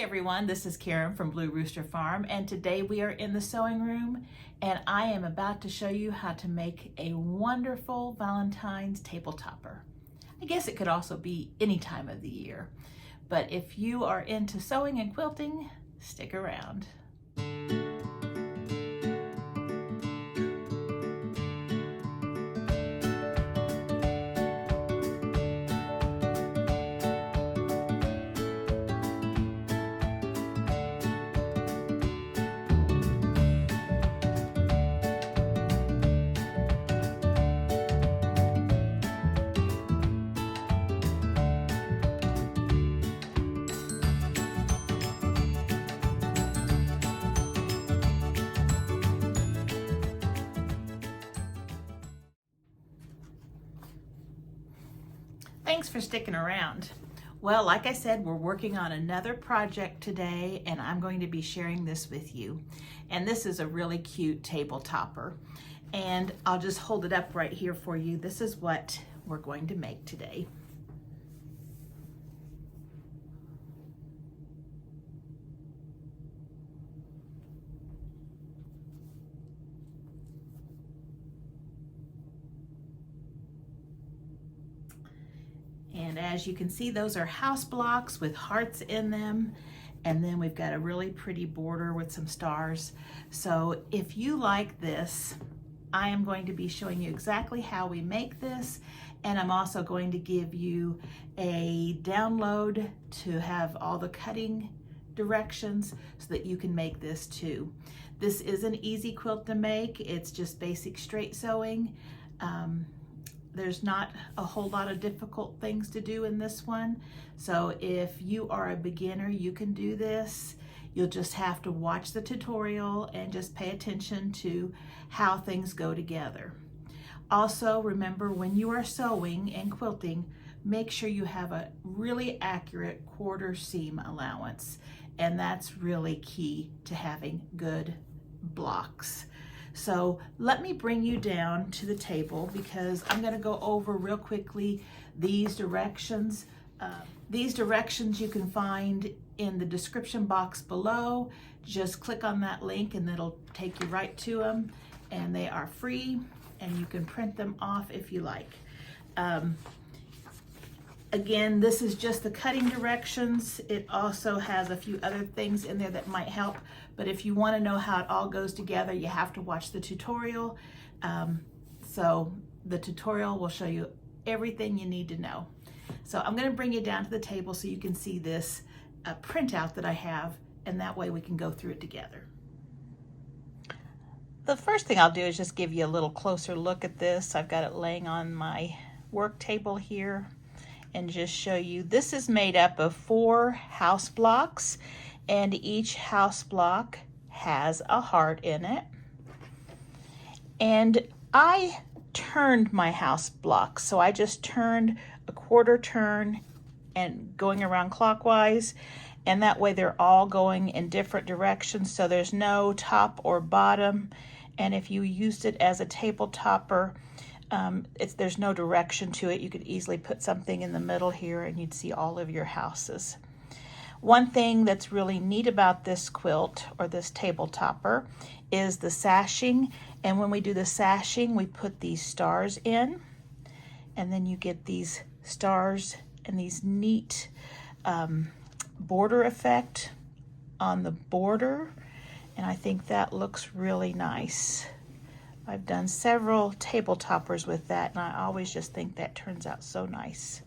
everyone, this is Karen from Blue Rooster Farm, and today we are in the sewing room and I am about to show you how to make a wonderful Valentine's table topper. I guess it could also be any time of the year, but if you are into sewing and quilting, stick around. Thanks for sticking around. Well, like I said, we're working on another project today and I'm going to be sharing this with you. And this is a really cute table topper. And I'll just hold it up right here for you. This is what we're going to make today. And as you can see, those are house blocks with hearts in them. And then we've got a really pretty border with some stars. So if you like this, I am going to be showing you exactly how we make this. And I'm also going to give you a download to have all the cutting directions so that you can make this too. This is an easy quilt to make. It's just basic straight sewing. There's not a whole lot of difficult things to do in this one. So if you are a beginner, you can do this. You'll just have to watch the tutorial and just pay attention to how things go together. Also, remember when you are sewing and quilting, make sure you have a really accurate quarter seam allowance. And that's really key to having good blocks. So let me bring you down to the table because I'm going to go over real quickly these directions. These directions you can find in the description box below. Just click on that link and it'll take you right to them. And they are free and you can print them off if you like. Again, this is just the cutting directions. It also has a few other things in there that might help, but if you want to know how it all goes together, you have to watch the tutorial. So the tutorial will show you everything you need to know. So I'm going to bring you down to the table so you can see this printout that I have, and that way we can go through it together. The first thing I'll do is just give you a little closer look at this. I've got it laying on my work table here. And just show you, this is made up of 4 house blocks and each house block has a heart in it. And I turned my house blocks, so I just turned a quarter turn and going around clockwise, and that way they're all going in different directions, so there's no top or bottom. And if you used it as a table topper, there's no direction to it. You could easily put something in the middle here and you'd see all of your houses. One thing that's really neat about this quilt or this table topper is the sashing. And when we do the sashing, we put these stars in, and then you get these stars and these neat border effect on the border. And I think that looks really nice. I've done several table toppers with that, and I always just think that turns out so nice.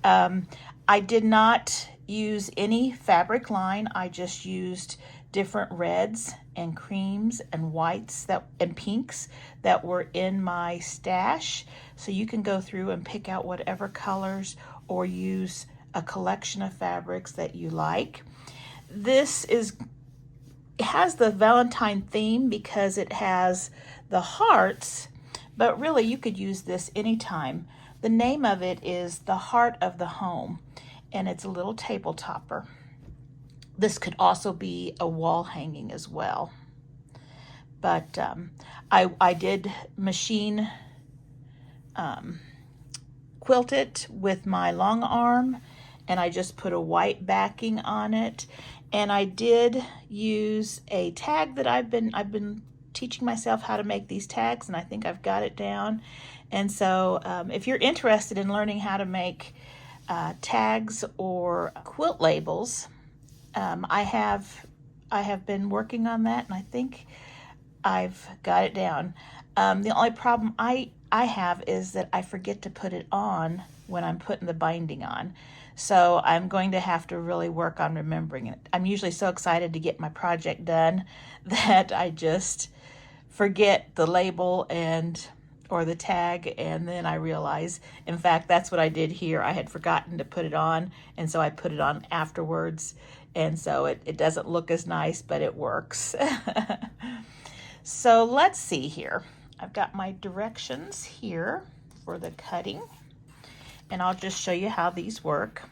I did not use any fabric line. I just used different reds and creams and whites and pinks that were in my stash. So you can go through and pick out whatever colors or use a collection of fabrics that you like. This has the Valentine theme because it has the hearts, but really you could use this anytime. The name of it is The Heart of the Home, and it's a little table topper. This could also be a wall hanging as well. But I did machine quilt it with my long arm, and I just put a white backing on it. And I did use a tag that I've been teaching myself how to make these tags, and I think I've got it down. And so if you're interested in learning how to make tags or quilt labels, I have been working on that, and I think I've got it down. The only problem I have is that I forget to put it on when I'm putting the binding on. So I'm going to have to really work on remembering it. I'm usually so excited to get my project done that I just forget the label or the tag, and then I realize, in fact, that's what I did here. I had forgotten to put it on, and so I put it on afterwards, and so it doesn't look as nice, but it works. So let's see here. I've got my directions here for the cutting, and I'll just show you how these work.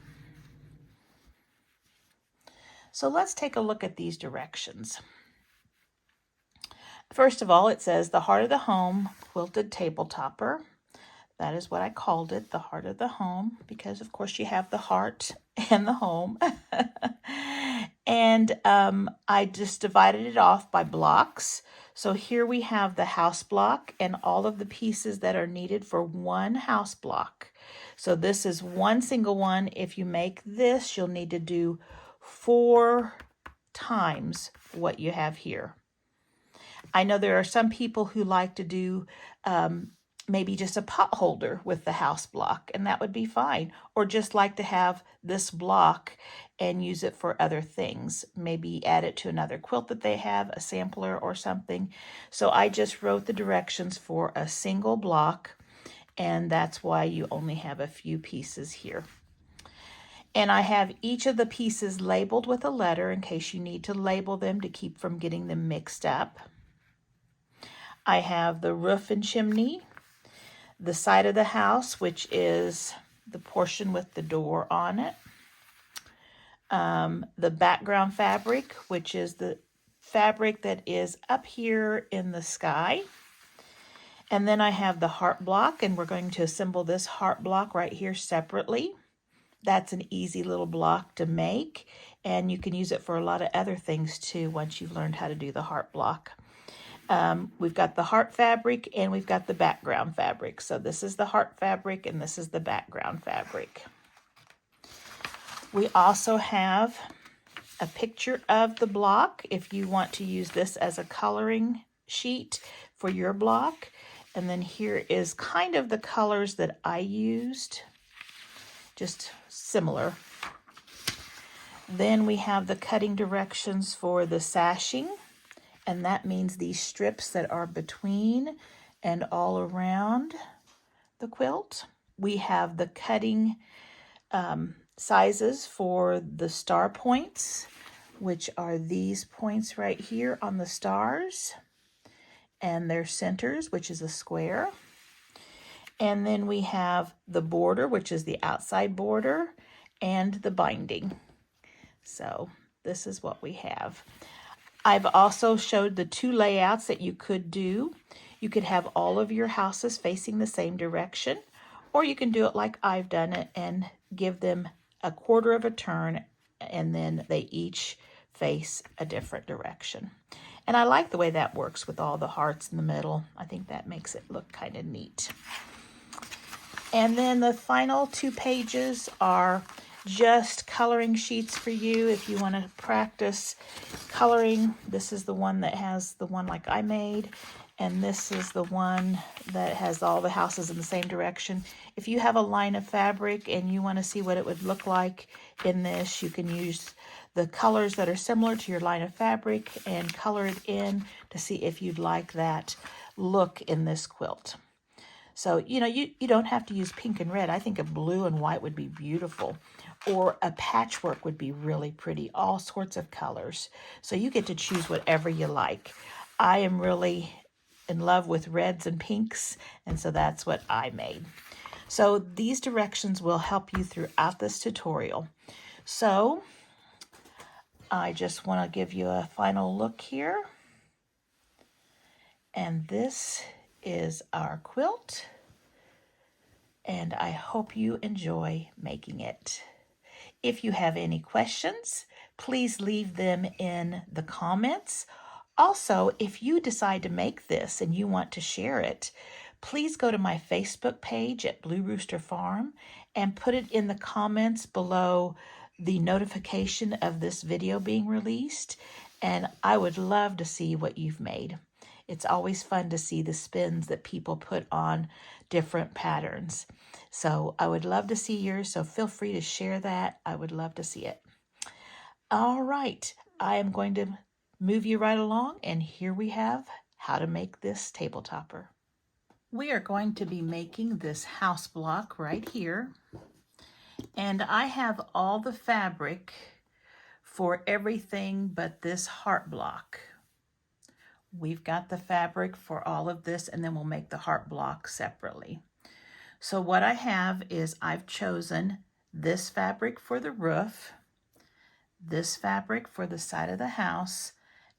So let's take a look at these directions. First of all, it says the heart of the home quilted table topper. That is what I called it, the heart of the home, because of course you have the heart and the home. And I just divided it off by blocks. So here we have the house block and all of the pieces that are needed for one house block. So this is one single one. If you make this, you'll need to do 4 times what you have here. I know there are some people who like to do maybe just a pot holder with the house block, and that would be fine. Or just like to have this block and use it for other things. Maybe add it to another quilt that they have, a sampler or something. So I just wrote the directions for a single block, and that's why you only have a few pieces here. And I have each of the pieces labeled with a letter in case you need to label them to keep from getting them mixed up. I have the roof and chimney, the side of the house, which is the portion with the door on it, the background fabric, which is the fabric that is up here in the sky. And then I have the heart block, and we're going to assemble this heart block right here separately. That's an easy little block to make, and you can use it for a lot of other things too once you've learned how to do the heart block. We've got the heart fabric and we've got the background fabric. So this is the heart fabric and this is the background fabric. We also have a picture of the block if you want to use this as a coloring sheet for your block. And then here is kind of the colors that I used, just similar. Then we have the cutting directions for the sashing. And that means these strips that are between and all around the quilt. We have the cutting sizes for the star points, which are these points right here on the stars, and their centers, which is a square. And then we have the border, which is the outside border, and the binding. So this is what we have. I've also showed the 2 layouts that you could do. You could have all of your houses facing the same direction, or you can do it like I've done it and give them a 1/4 of a turn, and then they each face a different direction. And I like the way that works with all the hearts in the middle. I think that makes it look kind of neat. And then the final 2 pages are just coloring sheets for you if you want to practice coloring. This is the one that has the one like I made, and this is the one that has all the houses in the same direction. If you have a line of fabric and you want to see what it would look like in this, you can use the colors that are similar to your line of fabric and color it in to see if you'd like that look in this quilt. So, you know, you don't have to use pink and red. I think a blue and white would be beautiful. Or a patchwork would be really pretty. All sorts of colors. So you get to choose whatever you like. I am really in love with reds and pinks, and so that's what I made. So these directions will help you throughout this tutorial. So I just want to give you a final look here. And this is our quilt, and I hope you enjoy making it. If you have any questions, please leave them in the comments. Also, if you decide to make this and you want to share it, please go to my Facebook page at Blue Rooster Farm and put it in the comments below the notification of this video being released. And I would love to see what you've made. It's always fun to see the spins that people put on different patterns. So I would love to see yours, so feel free to share that. I would love to see it. All right, I am going to move you right along, and here we have how to make this table topper. We are going to be making this house block right here, and I have all the fabric for everything but this heart block. We've got the fabric for all of this, and then we'll make the heart block separately. So what I have is I've chosen this fabric for the roof, this fabric for the side of the house,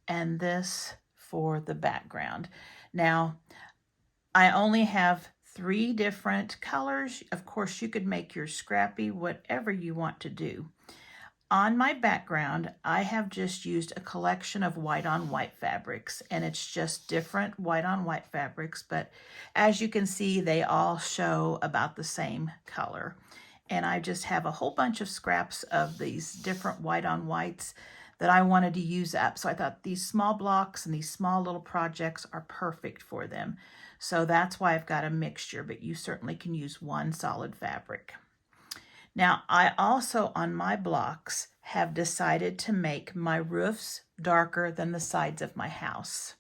and this for the background. Now, I only have 3 different colors. Of course, you could make your scrappy, whatever you want to do. On my background, I have just used a collection of white on white fabrics, and it's just different white on white fabrics, but as you can see, they all show about the same color. And I just have a whole bunch of scraps of these different white on whites that I wanted to use up. So I thought these small blocks and these small little projects are perfect for them. So that's why I've got a mixture, but you certainly can use one solid fabric. Now, I also, on my blocks, have decided to make my roofs darker than the sides of my house.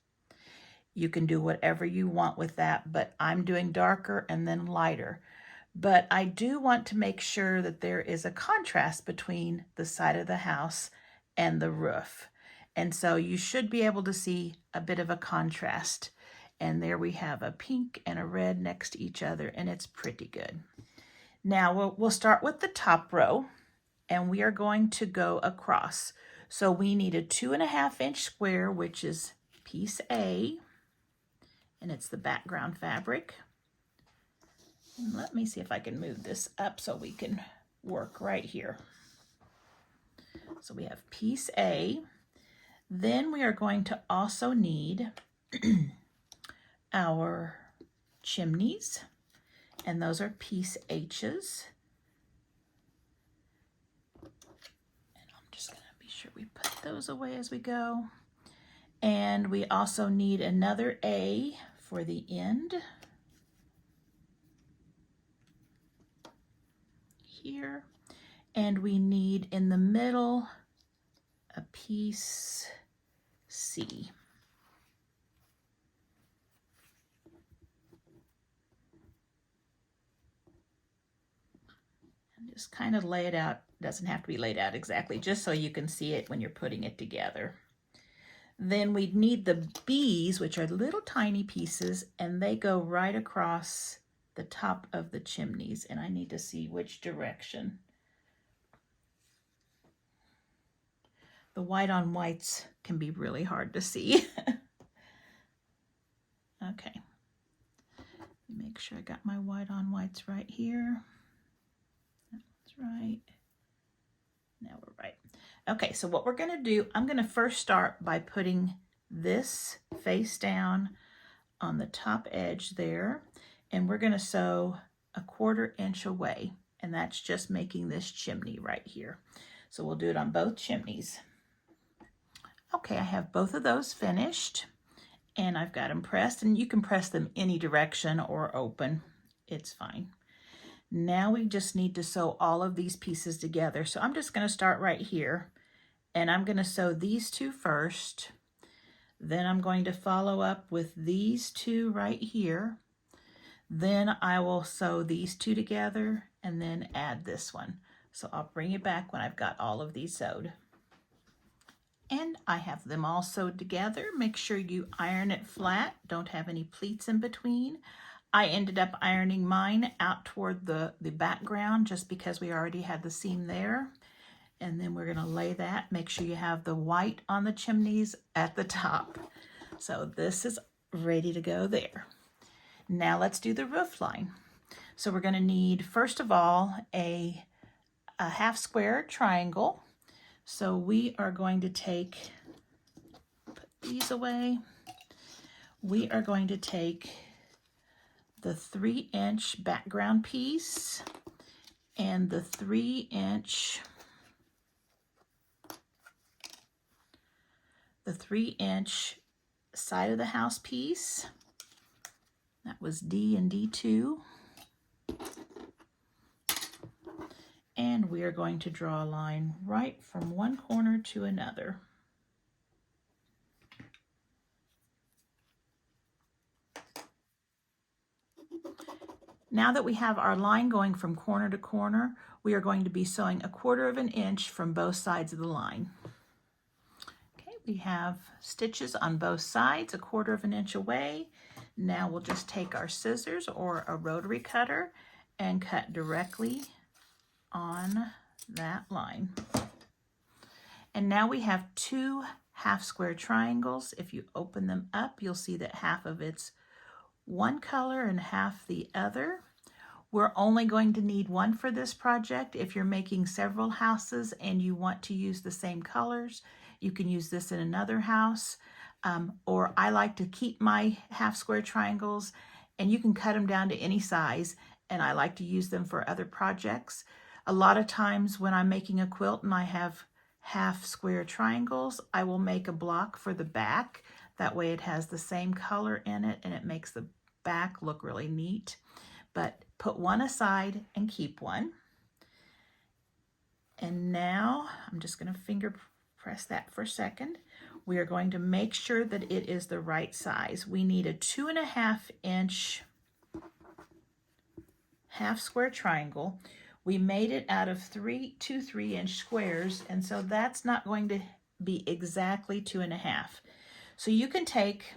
You can do whatever you want with that, but I'm doing darker and then lighter. But I do want to make sure that there is a contrast between the side of the house and the roof. And so you should be able to see a bit of a contrast. And there we have a pink and a red next to each other, and it's pretty good. Now we'll start with the top row, and we are going to go across. So we need a 2.5 inch square, which is piece A, and it's the background fabric. And let me see if I can move this up so we can work right here. So we have piece A. Then we are going to also need our chimneys, and those are piece H's. And I'm just going to be sure we put those away as we go. And we also need another A for the end here. And we need in the middle a piece C. Just kind of lay it out. It doesn't have to be laid out exactly, just so you can see it when you're putting it together. Then we need the B's, which are little tiny pieces, and they go right across the top of the chimneys, and I need to see which direction. The white on whites can be really hard to see. Okay. Make sure I got my white on whites right here. Right. Now we're right. Okay, so what we're going to do, I'm going to first start by putting this face down on the top edge there, and we're going to sew a 1/4 inch away, and that's just making this chimney right here. So we'll do it on both chimneys. Okay, I have both of those finished, and I've got them pressed, and you can press them any direction or open. It's fine. Now we just need to sew all of these pieces together. So I'm just going to start right here, and I'm going to sew these 2 first. Then I'm going to follow up with these 2 right here. Then I will sew these 2 together and then add this one. So I'll bring you back when I've got all of these sewed. And I have them all sewed together. Make sure you iron it flat. Don't have any pleats in between. I ended up ironing mine out toward the background just because we already had the seam there. And then we're going to lay that. Make sure you have the white on the chimneys at the top. So this is ready to go there. Now let's do the roof line. So we're going to need, first of all, a a half square triangle. So we are going to put these away. We are going to take the 3-inch background piece and the 3-inch side of the house piece. That was D and D2. And we are going to draw a line right from one corner to another. Now that we have our line going from corner to corner, we are going to be sewing 1/4 inch from both sides of the line. Okay, we have stitches on both sides, 1/4 inch away. Now we'll just take our scissors or a rotary cutter and cut directly on that line. And now we have 2 half square triangles. If you open them up, you'll see that half of it's one color and half the other. We're only going to need one for this project. If you're making several houses and you want to use the same colors, you can use this in another house. Or I like to keep my half square triangles, and you can cut them down to any size, and I like to use them for other projects. A lot of times when I'm making a quilt and I have half square triangles, I will make a block for the back. That way it has the same color in it and it makes the back look really neat. But put one aside and keep one. And now I'm just going to finger press that for a second. We are going to make sure that it is the right size. We need a 2.5 inch half square triangle. We made it out of two 3-inch squares, and so that's not going to be exactly 2.5. So you can take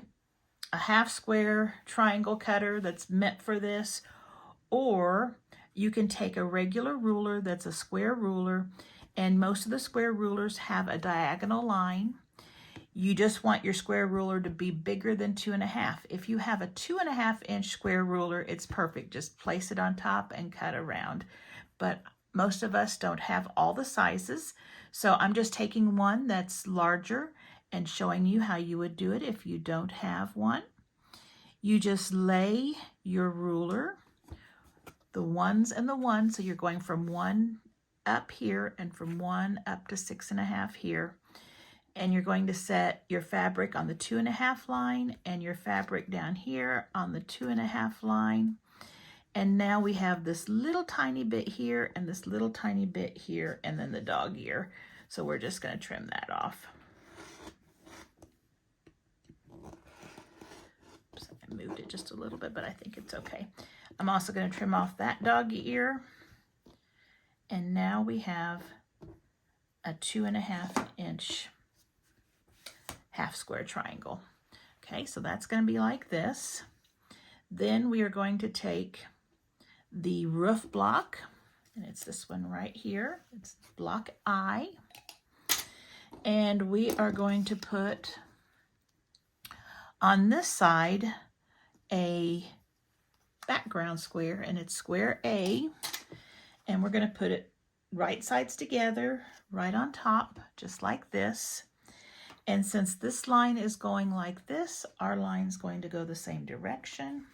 a half square triangle cutter that's meant for this, or you can take a regular ruler that's a square ruler, and most of the square rulers have a diagonal line. You just want your square ruler to be bigger than 2.5. If you have a 2.5 inch square ruler, it's perfect. Just place it on top and cut around. But most of us don't have all the sizes, so I'm just taking one that's larger and showing you how you would do it if you don't have one. You just lay your ruler, the ones and the ones, so you're going from 1 up here and from 1 up to 6.5 here. And you're going to set your fabric on the 2.5 line and your fabric down here on the 2.5 line. And now we have this little tiny bit here and this little tiny bit here and then the dog ear. So we're just going to trim that off. Oops, I moved it just a little bit, but I think it's okay. I'm also going to trim off that dog ear. And now we have a 2.5 inch half square triangle. Okay, so that's going to be like this. Then we are going to take the roof block, and it's this one right here. It's block I. And we are going to put on this side a background square, and it's square A. And we're going to put it right sides together, right on top, just like this. And since this line is going like this, our line's going to go the same direction.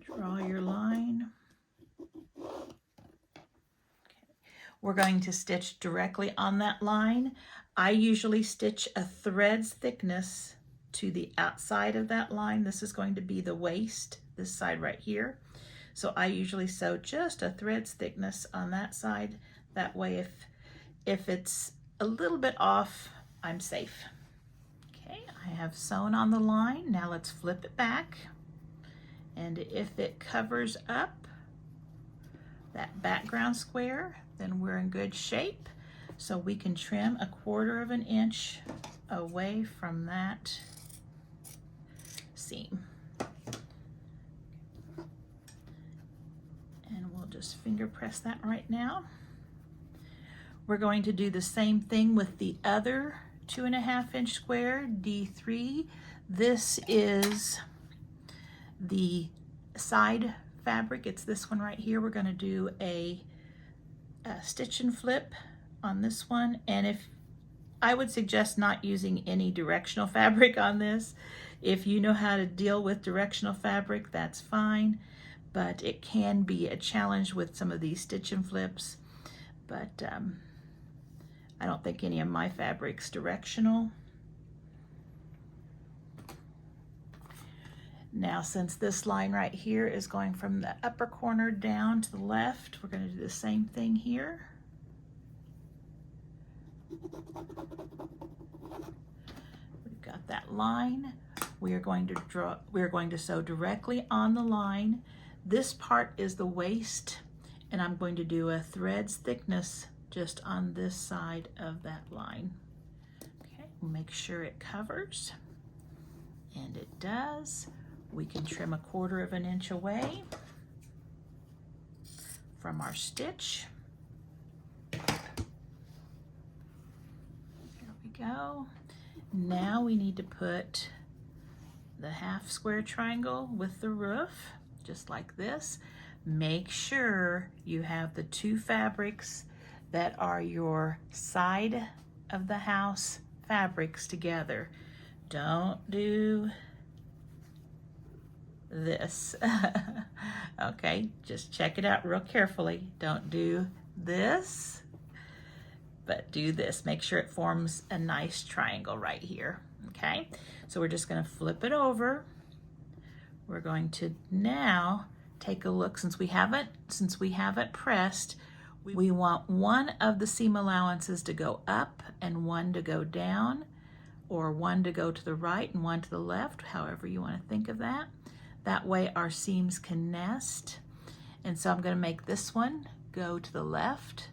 Draw your line. Okay. We're going to stitch directly on that line. I usually stitch a thread's thickness to the outside of that line. This is going to be the waist, this side right here. So I usually sew just a thread's thickness on that side. That way if it's a little bit off, I'm safe. Okay, I have sewn on the line. Now let's flip it back. And if it covers up that background square, then we're in good shape. So we can trim 1/4 inch away from that seam. And we'll just finger press that right now. We're going to do the same thing with the other 2.5 inch square, D3. This is the side fabric. It's this one right here. We're going to do a stitch and flip on this one, and if I would suggest not using any directional fabric on this. If you know how to deal with directional fabric, that's fine, but it can be a challenge with some of these stitch and flips. But I don't think any of my fabric's directional. Now, since this line right here is going from the upper corner down to the left, we're going to do the same thing here. We've got that line. We are going to sew directly on the line. This part is the waist, and I'm going to do a thread's thickness just on this side of that line. Okay, make sure it covers, and it does. We can trim 1/4 of an inch away from our stitch. There we go. Now we need to put the half square triangle with the roof, just like this. Make sure you have the 2 fabrics that are your side of the house fabrics together. Don't do this. Okay, just check it out real carefully. Don't do this, but do this. Make sure it forms a nice triangle right here. Okay, so we're just going to flip it over. We're going to now take a look. Since we haven't pressed, we want one of the seam allowances to go up and one to go down, or one to go to the right and one to the left, however you want to think of that. That way our seams can nest. And so I'm going to make this one go to the left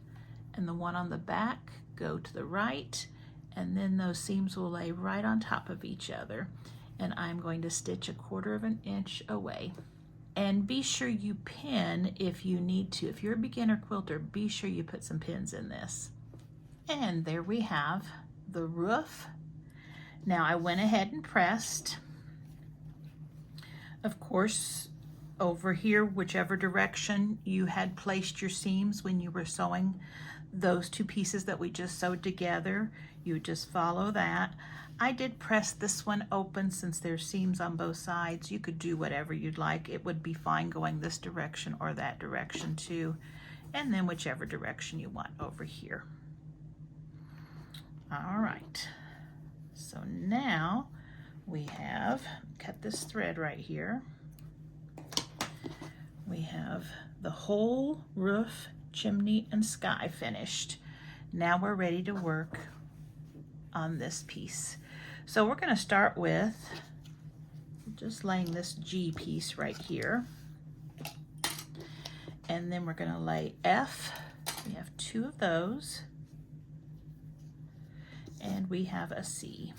and the one on the back go to the right, and then those seams will lay right on top of each other. And I'm going to stitch 1/4 of an inch away. And be sure you pin if you need to. If you're a beginner quilter, be sure you put some pins in this. And there we have the roof. Now I went ahead and pressed. Of course, over here, whichever direction you had placed your seams when you were sewing those 2 pieces that we just sewed together, you just follow that. I did press this one open since there's seams on both sides. You could do whatever you'd like. It would be fine going this direction or that direction too, and then whichever direction you want over here. All right, so now we have, cut this thread right here. We have the whole roof, chimney, and sky finished. Now we're ready to work on this piece. So we're going to start with just laying this G piece right here. And then we're going to lay F. We have 2 of those. And we have a C.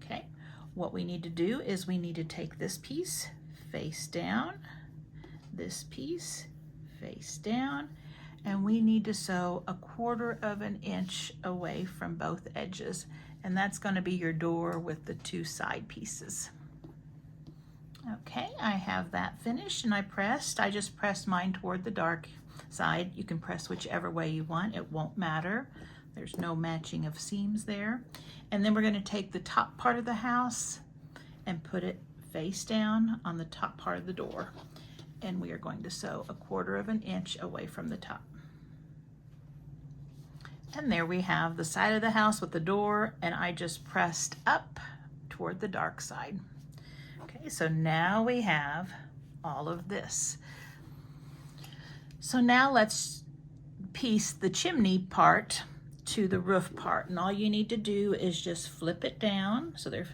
Okay, what we need to do is we need to take this piece face down, this piece face down, and we need to sew 1/4 of an inch away from both edges, and that's going to be your door with the 2 side pieces. Okay, I have that finished, and I just pressed mine toward the dark side. You can press whichever way you want, it won't matter. There's no matching of seams there. And then we're going to take the top part of the house and put it face down on the top part of the door, and we are going to sew 1/4 of an inch away from the top. And there we have the side of the house with the door, and I just pressed up toward the dark side. Okay, so now we have all of this. So now let's piece the chimney part to the roof part, and all you need to do is just flip it down so they're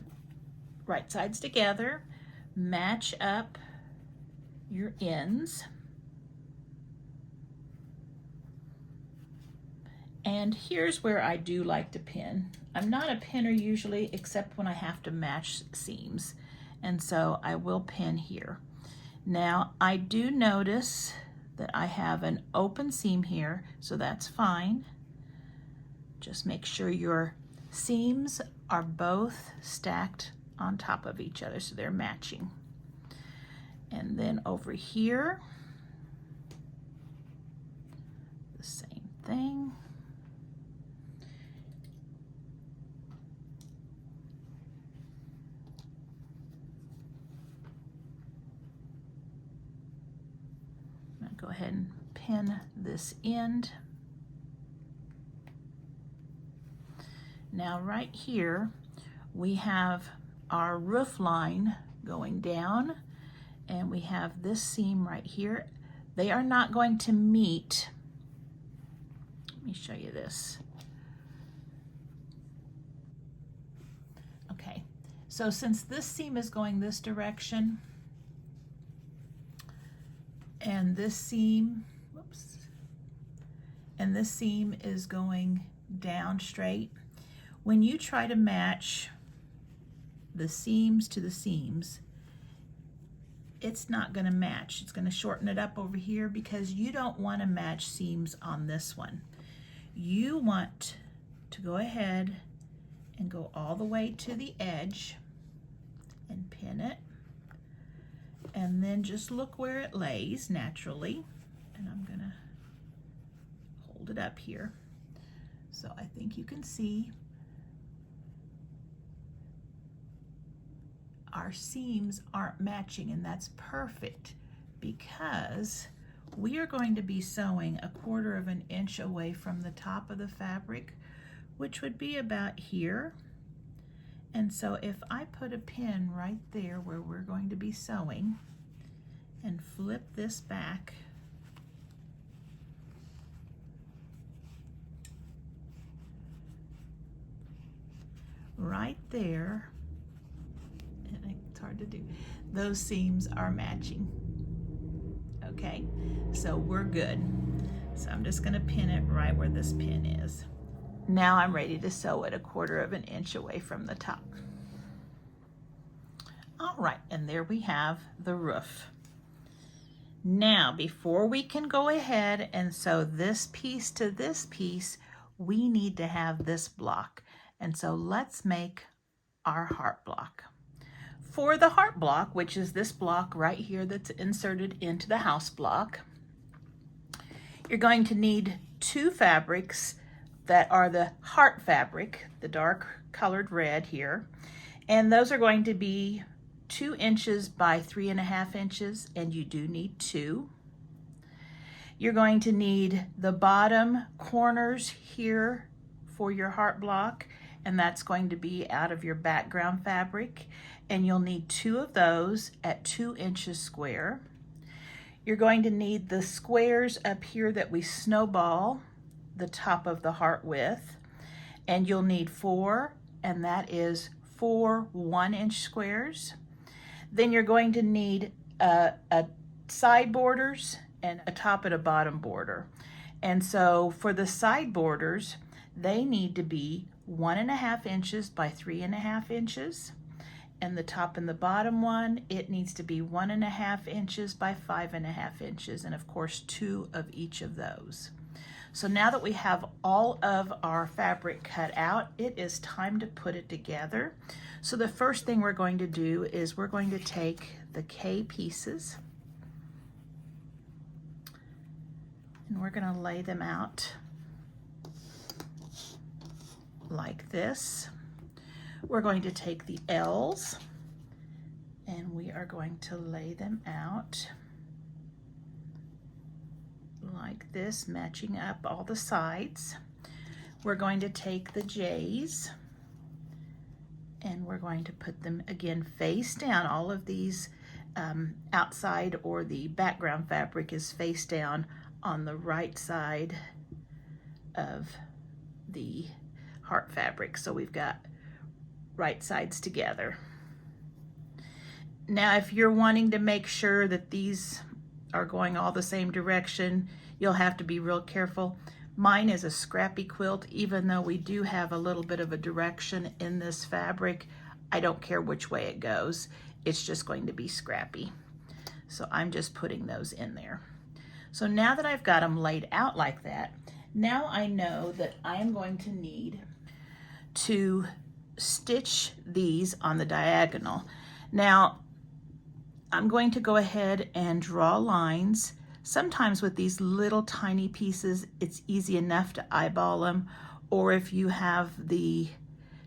right sides together, match up your ends, and here's where I do like to pin. I'm not a pinner usually, except when I have to match seams, and so I will pin here. Now I do notice that I have an open seam here, so that's fine. Just make sure your seams are both stacked on top of each other so they're matching. And then over here, the same thing. I'm going to go ahead and pin this end. Now right here, we have our roof line going down, and we have this seam right here. They are not going to meet. Let me show you this. Okay, so since this seam is going this direction, and this seam, whoops, and this seam is going down straight, when you try to match the seams to the seams, it's not going to match. It's going to shorten it up over here because you don't want to match seams on this one. You want to go ahead and go all the way to the edge and pin it, and then just look where it lays naturally. And I'm going to hold it up here so I think you can see our seams aren't matching, and that's perfect because we are going to be sewing 1/4 of an inch away from the top of the fabric, which would be about here. And so if I put a pin right there where we're going to be sewing and flip this back, right there, it's hard to do, those seams are matching. Okay, so we're good. So I'm just going to pin it right where this pin is. Now I'm ready to sew it 1/4 of an inch away from the top. All right, and there we have the roof. Now, before we can go ahead and sew this piece to this piece, we need to have this block. And so let's make our heart block. For the heart block, which is this block right here that's inserted into the house block, you're going to need 2 fabrics that are the heart fabric, the dark colored red here, and those are going to be 2 inches by 3.5 inches, and you do need 2. You're going to need the bottom corners here for your heart block, and that's going to be out of your background fabric, and you'll need 2 of those at 2 inches square. You're going to need the squares up here that we snowball the top of the heart with, and you'll need 4, and that is 4 1-inch squares. Then you're going to need a side borders and a top and a bottom border. And so for the side borders, they need to be 1.5 inches by 3.5 inches. And the top and the bottom one, it needs to be 1.5 inches by 5.5 inches. And of course, 2 of each of those. So now that we have all of our fabric cut out, it is time to put it together. So the first thing we're going to do is we're going to take the K pieces and we're going to lay them out like this. We're going to take the L's and we are going to lay them out like this, matching up all the sides. We're going to take the J's and we're going to put them again face down. All of these outside or the background fabric is face down on the right side of the heart fabric. So we've got right sides together. Now, if you're wanting to make sure that these are going all the same direction, you'll have to be real careful. Mine is a scrappy quilt. Even though we do have a little bit of a direction in this fabric, I don't care which way it goes. It's just going to be scrappy. So I'm just putting those in there. So now that I've got them laid out like that, Now I know that I am going to need to stitch these on the diagonal. Now I'm going to go ahead and draw lines. Sometimes with these little tiny pieces, it's easy enough to eyeball them, or if you have the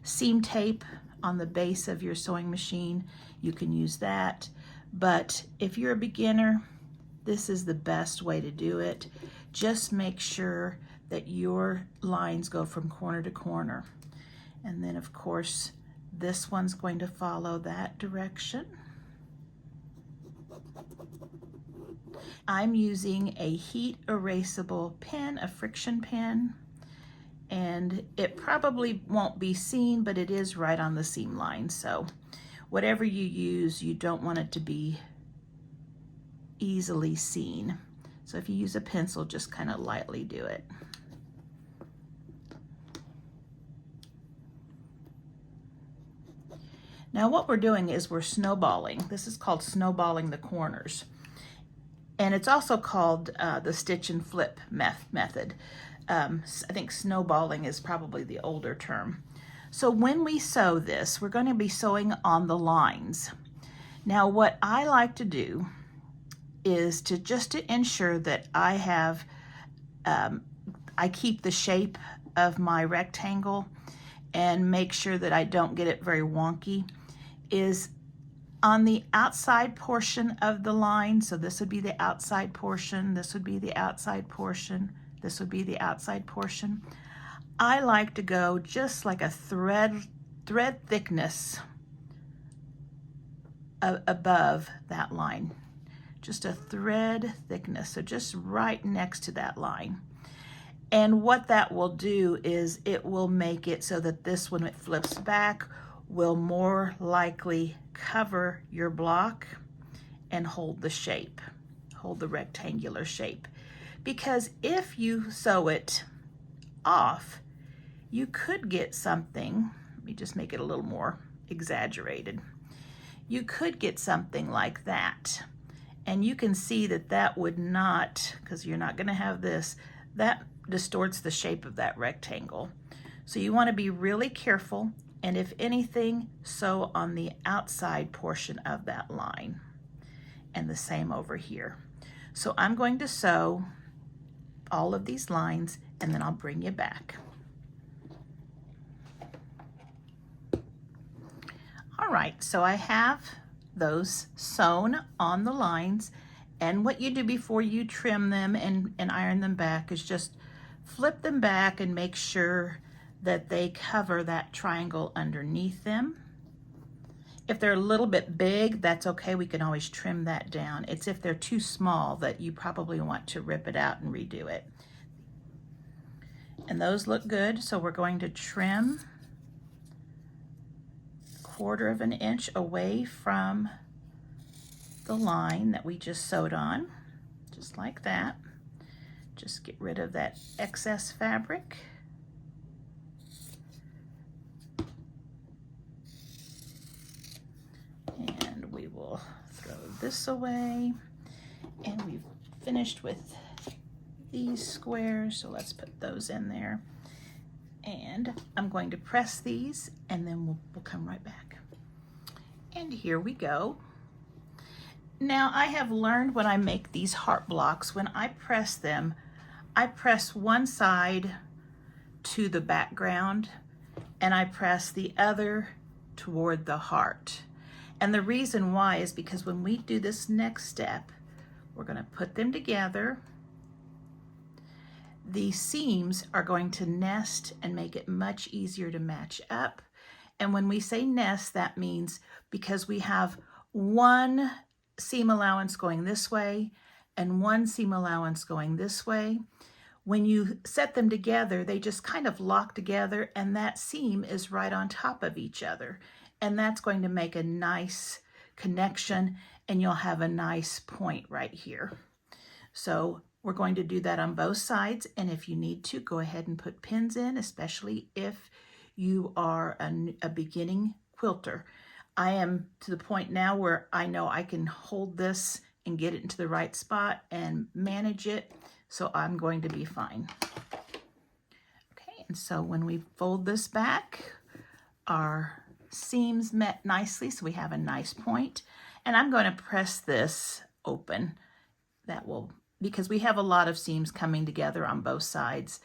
seam tape on the base of your sewing machine, you can use that. But if you're a beginner, this is the best way to do it. Just make sure that your lines go from corner to corner. And then of course, this one's going to follow that direction. I'm using a heat erasable pen, a friction pen, and it probably won't be seen, but it is right on the seam line. So whatever you use, you don't want it to be easily seen. So if you use a pencil, just kind of lightly do it. Now what we're doing is we're snowballing. This is called snowballing the corners. And it's also called the stitch and flip method. I think snowballing is probably the older term. So when we sew this, we're going to be sewing on the lines. Now what I like to do is to ensure that I have, I keep the shape of my rectangle and make sure that I don't get it very wonky, is on the outside portion of the line. So this would be the outside portion, this would be the outside portion, this would be the outside portion. I like to go just like a thread thickness above that line. Just a thread thickness, so just right next to that line. And what that will do is it will make it so that this, when it flips back, will more likely cover your block and hold the shape, hold the rectangular shape. Because if you sew it off, you could get something, let me just make it a little more exaggerated. You could get something like that. And you can see that that would not, because you're not going to have this, that distorts the shape of that rectangle. So you want to be really careful, and if anything, sew on the outside portion of that line. And the same over here. So I'm going to sew all of these lines, and then I'll bring you back. All right, so I have those sewn on the lines, and what you do before you trim them and iron them back is just flip them back and make sure that they cover that triangle underneath them. If they're a little bit big, that's okay, we can always trim that down. It's if they're too small that you probably want to rip it out and redo it. And those look good, so we're going to trim 1/4 of an inch away from the line that we just sewed on, just like that. Just get rid of that excess fabric. And we will throw this away. And we've finished with these squares, so let's put those in there. And I'm going to press these, and then we'll come right back. And here we go. Now I have learned when I make these heart blocks, when I press them, I press one side to the background and I press the other toward the heart. And the reason why is because when we do this next step, we're going to put them together. The seams are going to nest and make it much easier to match up. And when we say nest, that means because we have one seam allowance going this way and one seam allowance going this way, when you set them together, they just kind of lock together, and that seam is right on top of each other. And that's going to make a nice connection, and you'll have a nice point right here. So we're going to do that on both sides, and if you need to, go ahead and put pins in, especially if you are a beginning quilter. I am to the point now where I know I can hold this and get it into the right spot and manage it, so I'm going to be fine. And so when we fold this back, our seams met nicely, so we have a nice point. And I'm going to press this open. That will, because we have a lot of seams coming together on both sides,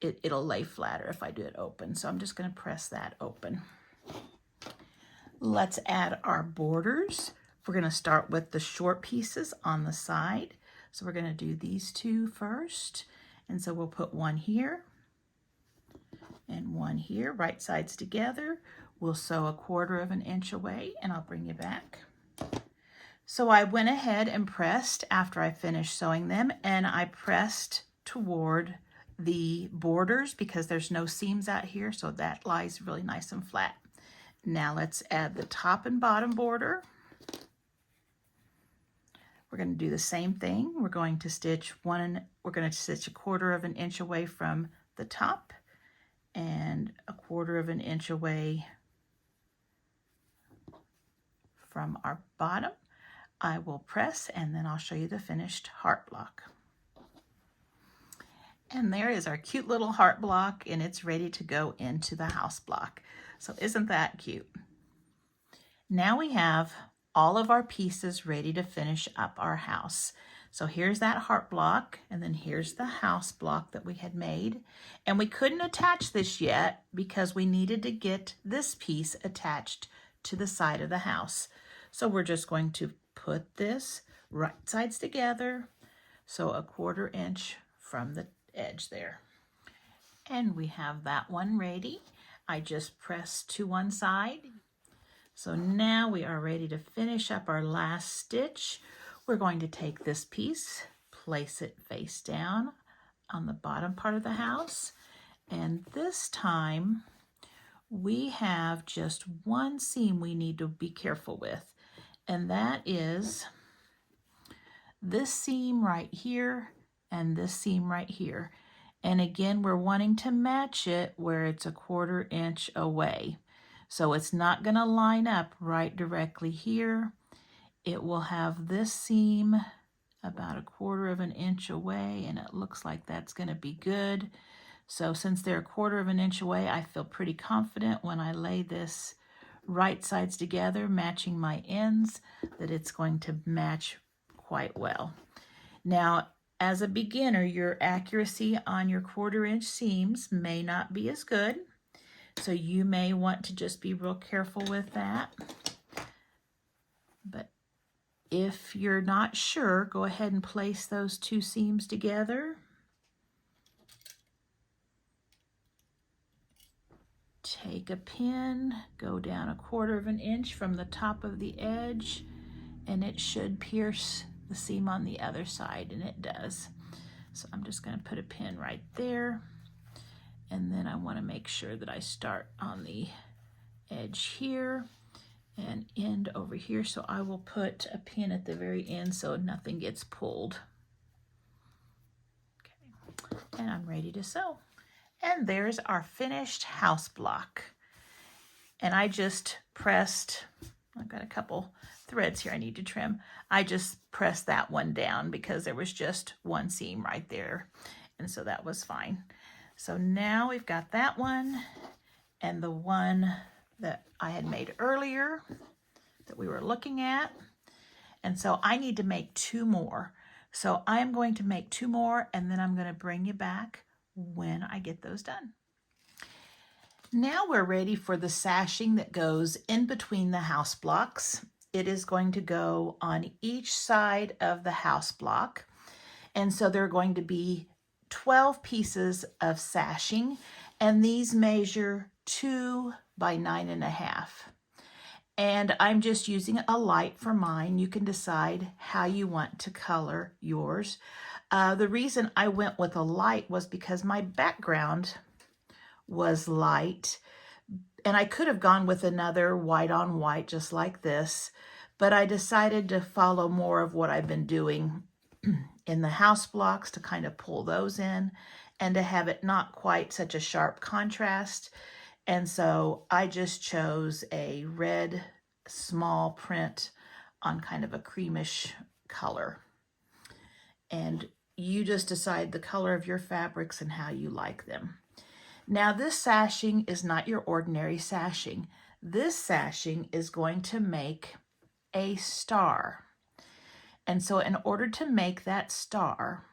it'll lay flatter if I do it open. So I'm just going to press that open. Let's add our borders. We're going to start with the short pieces on the side. So we're going to do these two first. And so we'll put one here and one here, right sides together. We'll sew 1/4 inch away, and I'll bring you back. So I went ahead and pressed after I finished sewing them, and I pressed toward the borders because there's no seams out here, so that lies really nice and flat. Now let's add the top and bottom border. We're going to do the same thing. We're going to stitch 1/4 inch away from the top and 1/4 inch away from our bottom. I will press, and then I'll show you the finished heart block. And there is our cute little heart block, and it's ready to go into the house block. So isn't that cute? Now we have all of our pieces ready to finish up our house. So here's that heart block, and then here's the house block that we had made. And we couldn't attach this yet because we needed to get this piece attached to the side of the house. So we're just going to put this right sides together, so 1/4 inch from the edge there. And we have that one ready. I just pressed to one side. So now we are ready to finish up our last stitch. We're going to take this piece, place it face down on the bottom part of the house, and this time we have just one seam we need to be careful with, and that is this seam right here and this seam right here. And again, we're wanting to match it where it's 1/4 inch away. So it's not going to line up right directly here. It will have this seam about 1/4 inch away, and it looks like that's going to be good. So since they're 1/4 inch away, I feel pretty confident when I lay this right sides together, matching my ends, that it's going to match quite well. Now, as a beginner, your accuracy on your 1/4 inch seams may not be as good. So you may want to just be real careful with that. But if you're not sure, go ahead and place those two seams together. Take a pin, go down 1/4 inch from the top of the edge, and it should pierce the seam on the other side, and it does. So I'm just going to put a pin right there. And then I want to make sure that I start on the edge here and end over here. So I will put a pin at the very end so nothing gets pulled. Okay, and I'm ready to sew. And there's our finished house block. And I just pressed, I've got a couple threads here I need to trim. I just pressed that one down because there was just one seam right there. And so that was fine. So now we've got that one and the one that I had made earlier that we were looking at. And so I need to make 2 more. So I'm going to make 2 more, and then I'm going to bring you back when I get those done. Now we're ready for the sashing that goes in between the house blocks. It is going to go on each side of the house block. And so there are going to be 12 pieces of sashing, and these measure 2 by 9.5. And I'm just using a light for mine. You can decide how you want to color yours. The reason I went with a light was because my background was light, and I could have gone with another white on white just like this, but I decided to follow more of what I've been doing in the house blocks to kind of pull those in and to have it not quite such a sharp contrast. And so I just chose a red small print on kind of a creamish color. And you just decide the color of your fabrics and how you like them. Now this sashing is not your ordinary sashing. This sashing is going to make a star. And so in order to make that star,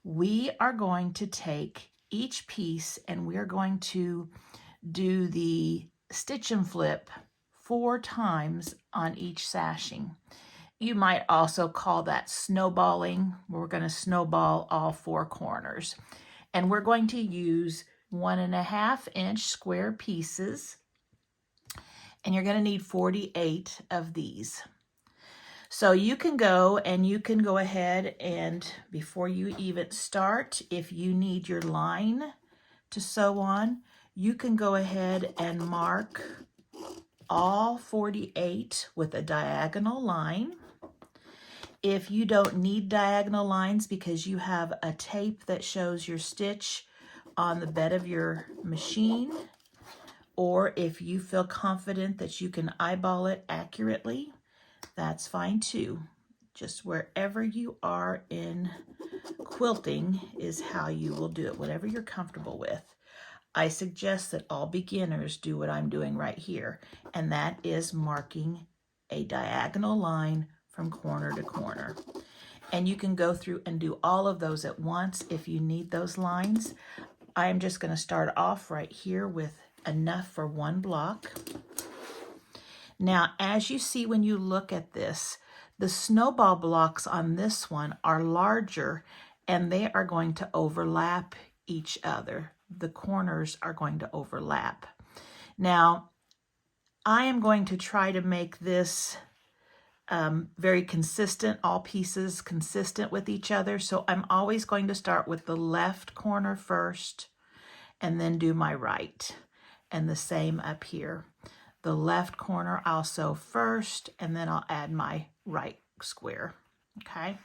we are going to take each piece and we're going to do the stitch and flip 4 times on each sashing. You might also call that snowballing. We're going to snowball all 4 corners. And we're going to use 1.5-inch square pieces. And you're going to need 48 of these. So you can go ahead and before you even start, if you need your line to sew on, you can go ahead and mark all 48 with a diagonal line. If you don't need diagonal lines because you have a tape that shows your stitch on the bed of your machine, or if you feel confident that you can eyeball it accurately, that's fine too. Just wherever you are in quilting is how you will do it, whatever you're comfortable with. I suggest that all beginners do what I'm doing right here, and that is marking a diagonal line from corner to corner. And you can go through and do all of those at once if you need those lines. I'm just going to start off right here with enough for 1 block. Now, as you see when you look at this, the snowball blocks on this one are larger and they are going to overlap each other. The corners are going to overlap. Now, I am going to try to make this very consistent, all pieces consistent with each other. So I'm always going to start with the left corner first and then do my right. And the same up here. The left corner I'll sew first and then I'll add my right square. Okay,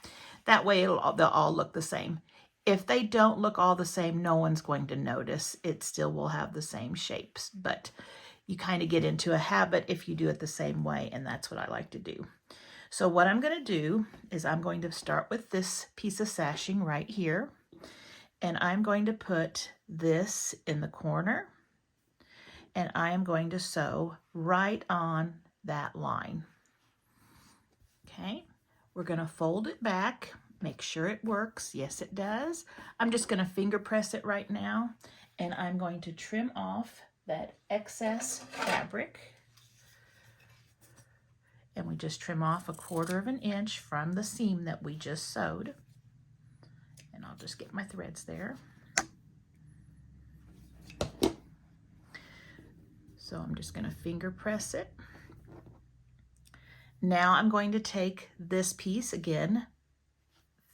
that way they'll all look the same. If they don't look all the same, no one's going to notice. It still will have the same shapes, but you kind of get into a habit if you do it the same way, and that's what I like to do. So what I'm going to do is I'm going to start with this piece of sashing right here, and I'm going to put this in the corner, and I am going to sew right on that line. Okay, we're going to fold it back. Make sure it works. Yes, it does. I'm just going to finger press it right now, and I'm going to trim off that excess fabric. And we just trim off 1/4 inch from the seam that we just sewed. And I'll just get my threads there. So I'm just going to finger press it. Now I'm going to take this piece again,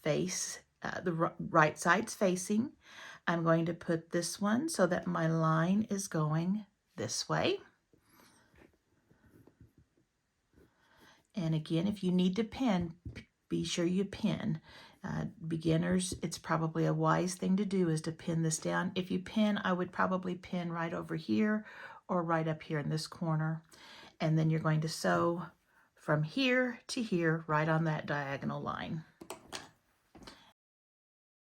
the right side's facing. I'm going to put this one so that my line is going this way. And again, if you need to pin, be sure you pin. Beginners, it's probably a wise thing to do is to pin this down. If you pin, I would probably pin right over here or right up here in this corner. And then you're going to sew from here to here, right on that diagonal line.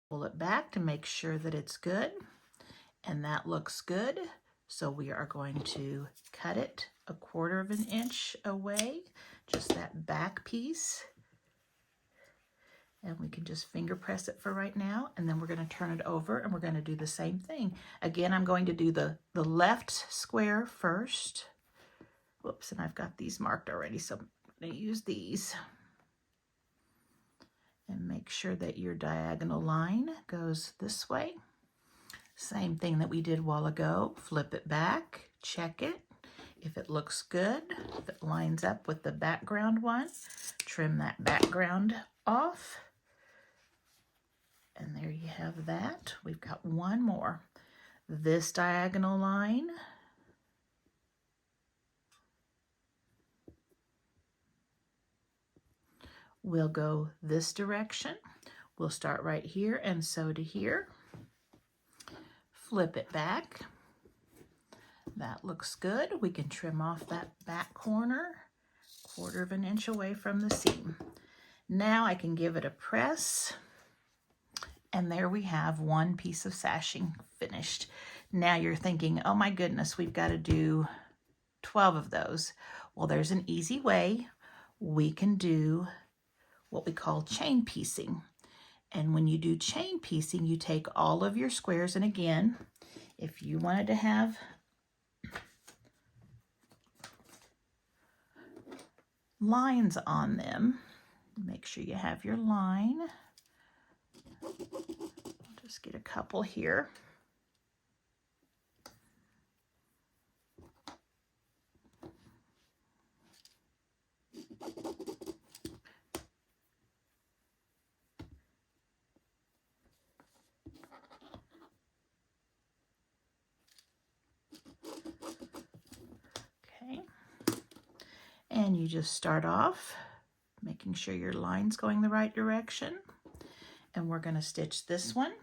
Pull it back to make sure that it's good, and that looks good. So we are going to cut it 1/4 inch away, just that back piece. And we can just finger press it for right now, and then we're going to turn it over and we're going to do the same thing. Again, I'm going to do the left square first. Whoops, and I've got these marked already, so I'm going to use these. And make sure that your diagonal line goes this way. Same thing that we did a while ago. Flip it back, check it. If it looks good, if it lines up with the background one, trim that background off. And there you have that. We've got one more. This diagonal line will go this direction. We'll start right here and sew to here. Flip it back. That looks good. We can trim off that back corner 1/4 inch away from the seam. Now I can give it a press, and there we have one piece of sashing finished. Now you're thinking, oh my goodness, we've got to do 12 of those. Well, there's an easy way. We can do what we call chain piecing. And when you do chain piecing, you take all of your squares, and again, if you wanted to have lines on them, make sure you have your line. I'll just get a couple here. Okay, and you just start off making sure your line's going the right direction, and we're going to stitch this one.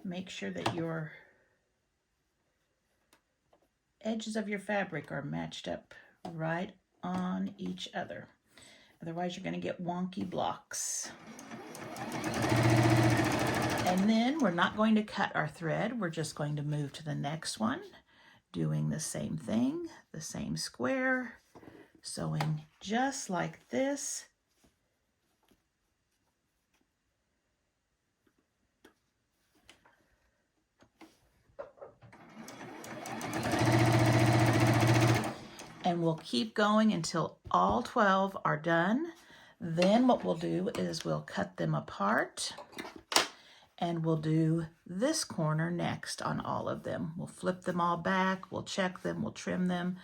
Make sure that your edges of your fabric are matched up right on each other. Otherwise, you're going to get wonky blocks. And then we're not going to cut our thread. We're just going to move to the next one, doing the same thing, the same square, sewing just like this. And we'll keep going until all 12 are done. Then what we'll do is we'll cut them apart, and we'll do this corner next on all of them. We'll flip them all back, we'll check them, we'll trim them,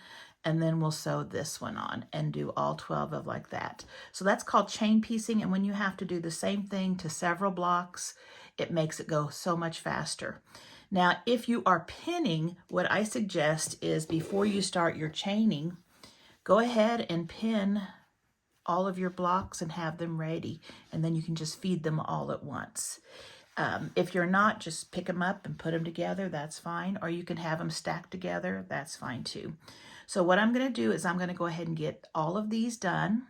and then we'll sew this one on and do all 12 of like that. So that's called chain piecing, and when you have to do the same thing to several blocks, it makes it go so much faster. Now, if you are pinning, what I suggest is before you start your chaining, go ahead and pin all of your blocks and have them ready, and then you can just feed them all at once. If you're not, just pick them up and put them together, that's fine. Or you can have them stacked together, that's fine too. So what I'm going to do is I'm going to go ahead and get all of these done,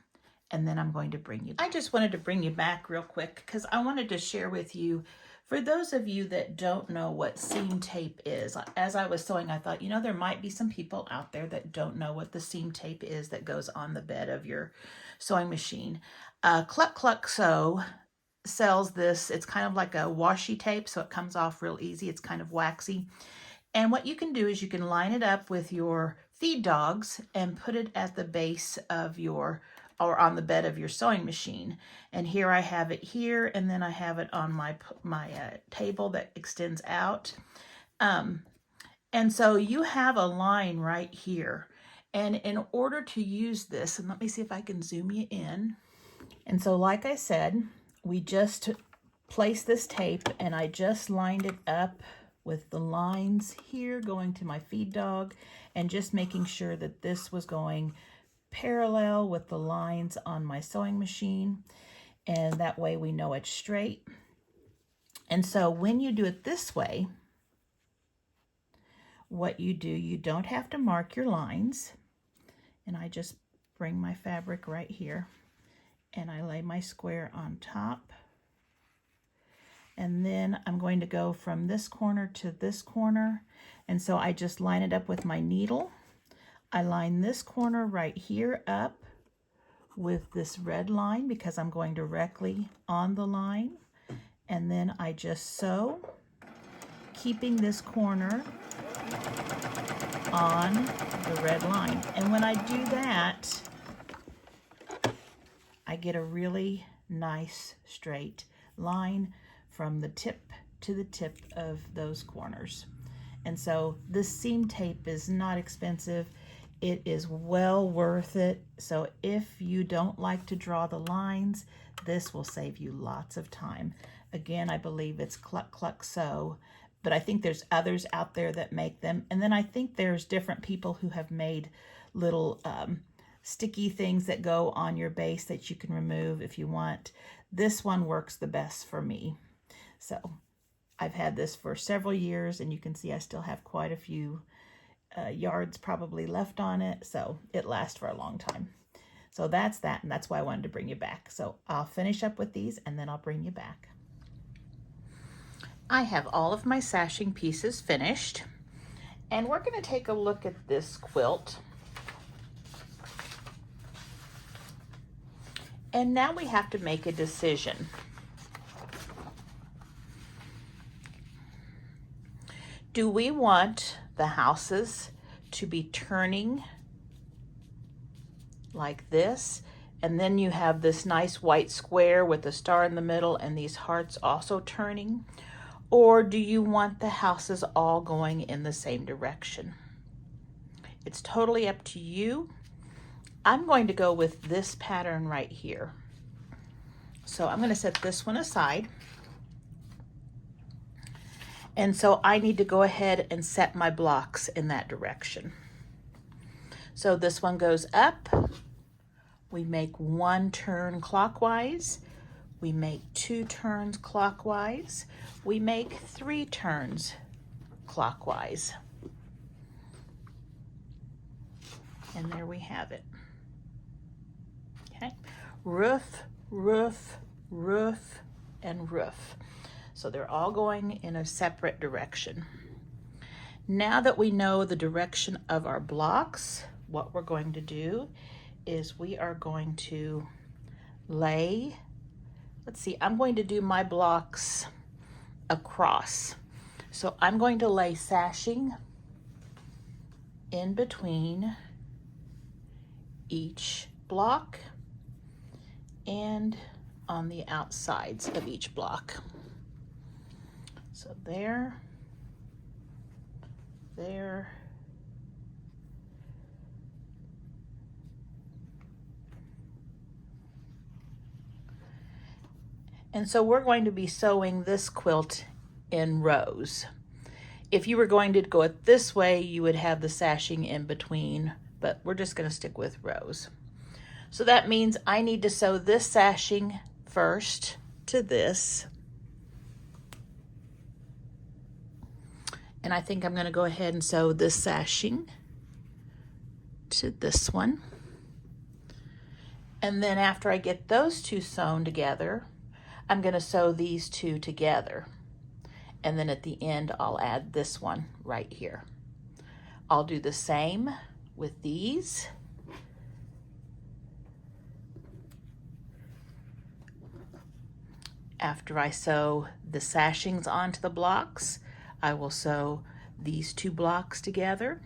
and then I'm going to bring you. I just wanted to bring you back real quick because I wanted to share with you, for those of you that don't know what seam tape is, as I was sewing, I thought, you know, there might be some people out there that don't know what the seam tape is that goes on the bed of your sewing machine. Cluck Cluck Sew sells this. It's kind of like a washi tape, so it comes off real easy. It's kind of waxy. And what you can do is you can line it up with your feed dogs and put it at the base of your, or on the bed of your sewing machine. And here I have it here, and then I have it on my table that extends out. And so you have a line right here. And in order to use this, and let me see if I can zoom you in. And so like I said, we just placed this tape, and I just lined it up with the lines here going to my feed dog, and just making sure that this was going parallel with the lines on my sewing machine, and that way we know it's straight. And so when you do it this way, what you do, you don't have to mark your lines, and I just bring my fabric right here, and I lay my square on top, and then I'm going to go from this corner to this corner, and so I just line it up with my needle. I line this corner right here up with this red line because I'm going directly on the line, and then I just sew, keeping this corner on the red line. And when I do that, I get a really nice straight line from the tip to the tip of those corners. And so this seam tape is not expensive. It is well worth it. So if you don't like to draw the lines, this will save you lots of time. Again, I believe it's Cluck Cluck Sew, but I think there's others out there that make them. And then I think there's different people who have made little sticky things that go on your base that you can remove if you want. This one works the best for me. So I've had this for several years, and you can see I still have quite a few yards probably left on it, so it lasts for a long time. So that's that, and that's why I wanted to bring you back. So I'll finish up with these and then I'll bring you back. I have all of my sashing pieces finished, and we're going to take a look at this quilt. And now we have to make a decision. Do we want the houses to be turning like this, and then you have this nice white square with a star in the middle and these hearts also turning? Or do you want the houses all going in the same direction? It's totally up to you. I'm going to go with this pattern right here. So I'm going to set this one aside. And so I need to go ahead and set my blocks in that direction. So this one goes up. We make 1 turn clockwise. We make 2 turns clockwise. We make 3 turns clockwise. And there we have it. Okay, roof, roof, roof, and roof. So they're all going in a separate direction. Now that we know the direction of our blocks, what we're going to do is we are going to lay, let's see, I'm going to do my blocks across. So I'm going to lay sashing in between each block and on the outsides of each block. So there, there, and so we're going to be sewing this quilt in rows. If you were going to go it this way, you would have the sashing in between, but we're just going to stick with rows. So that means I need to sew this sashing first to this. And I think I'm going to go ahead and sew this sashing to this one. And then after I get those two sewn together, I'm going to sew these two together. And then at the end, I'll add this one right here. I'll do the same with these. After I sew the sashings onto the blocks, I will sew these 2 blocks together,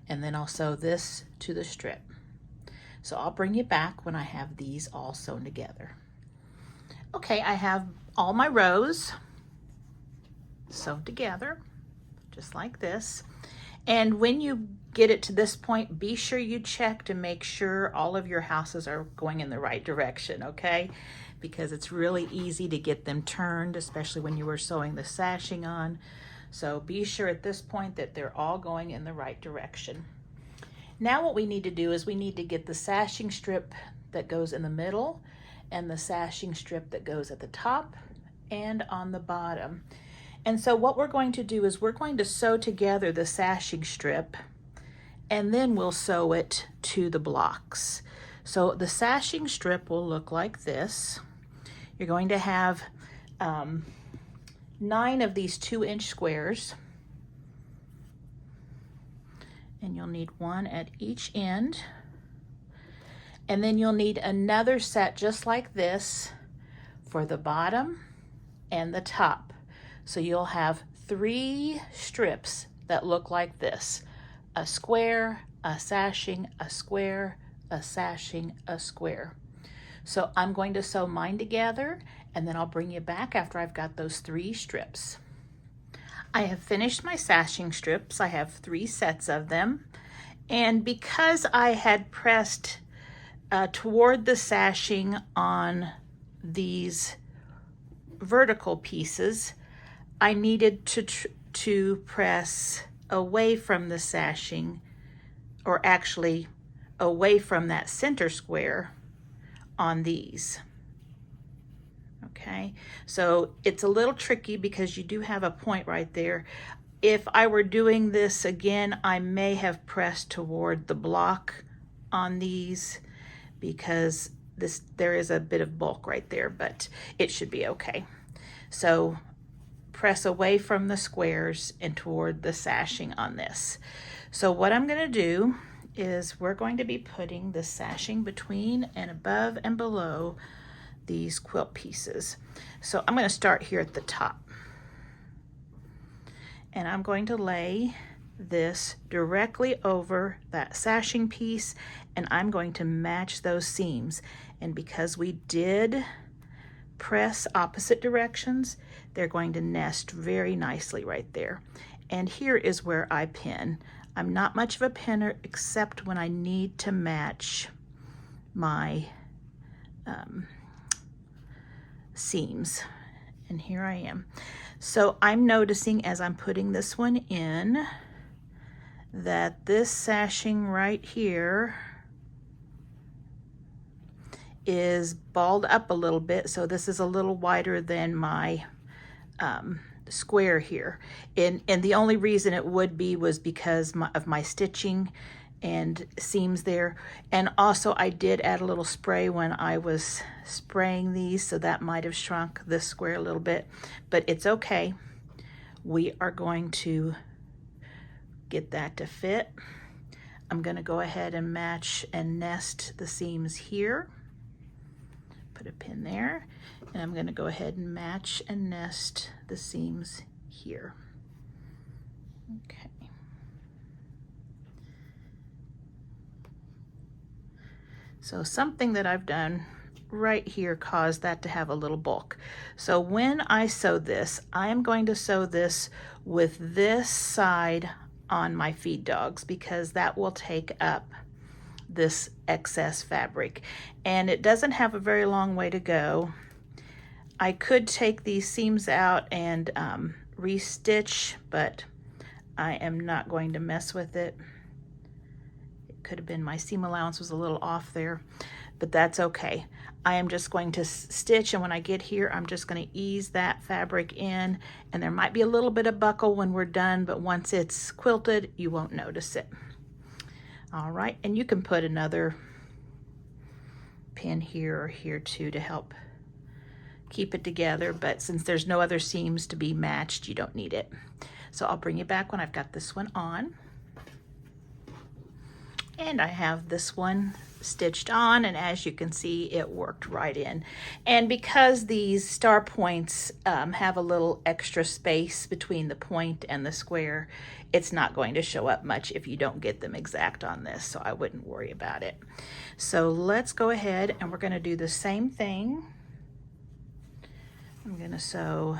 and then I'll sew this to the strip. So I'll bring you back when I have these all sewn together. Okay, I have all my rows sewn together, just like this. And when you get it to this point, be sure you check to make sure all of your houses are going in the right direction, okay? Because it's really easy to get them turned, especially when you were sewing the sashing on. So be sure at this point that they're all going in the right direction. Now what we need to do is we need to get the sashing strip that goes in the middle and the sashing strip that goes at the top and on the bottom. And so what we're going to do is we're going to sew together the sashing strip, and then we'll sew it to the blocks. So the sashing strip will look like this. You're going to have 9 of these 2-inch squares, and you'll need 1 at each end. And then you'll need another set just like this for the bottom and the top. So you'll have 3 strips that look like this: a square, a sashing, a square, a sashing, a square. So I'm going to sew mine together, and then I'll bring you back after I've got those 3 strips. I have finished my sashing strips. I have 3 sets of them. And because I had pressed toward the sashing on these vertical pieces, I needed to press away from the sashing, or actually away from that center square on these. Okay, so it's a little tricky because you do have a point right there. If I were doing this again, I may have pressed toward the block on these because there is a bit of bulk right there, but it should be okay. So press away from the squares and toward the sashing on this. So what I'm going to do is we're going to be putting the sashing between and above and below these quilt pieces. So I'm going to start here at the top. And I'm going to lay this directly over that sashing piece, and I'm going to match those seams. And because we did press opposite directions, they're going to nest very nicely right there. And here is where I pin. I'm not much of a pinner except when I need to match my seams. And here I am. So I'm noticing as I'm putting this one in that this sashing right here is balled up a little bit. So this is a little wider than my square here. And the only reason it would be was because of my stitching and seams there. And also I did add a little spray when I was spraying these, so that might have shrunk this square a little bit, but it's okay. We are going to get that to fit. I'm going to go ahead and match and nest the seams here. Put a pin there, and I'm going to go ahead and match and nest the seams here. Okay. So something that I've done right here caused that to have a little bulk. So when I sew this, I am going to sew this with this side on my feed dogs because that will take up this excess fabric. And it doesn't have a very long way to go. I could take these seams out and restitch, but I am not going to mess with it. Could have been my seam allowance was a little off there, but that's okay. I am just going to stitch, and when I get here, I'm just going to ease that fabric in, and there might be a little bit of buckle when we're done, but once it's quilted, you won't notice it. All right, and you can put another pin here or here too to help keep it together, but since there's no other seams to be matched, you don't need it. So I'll bring you back when I've got this one on. And I have this one stitched on, and as you can see, it worked right in. And because these star points have a little extra space between the point and the square, it's not going to show up much if you don't get them exact on this, so I wouldn't worry about it. So let's go ahead and we're going to do the same thing. I'm going to sew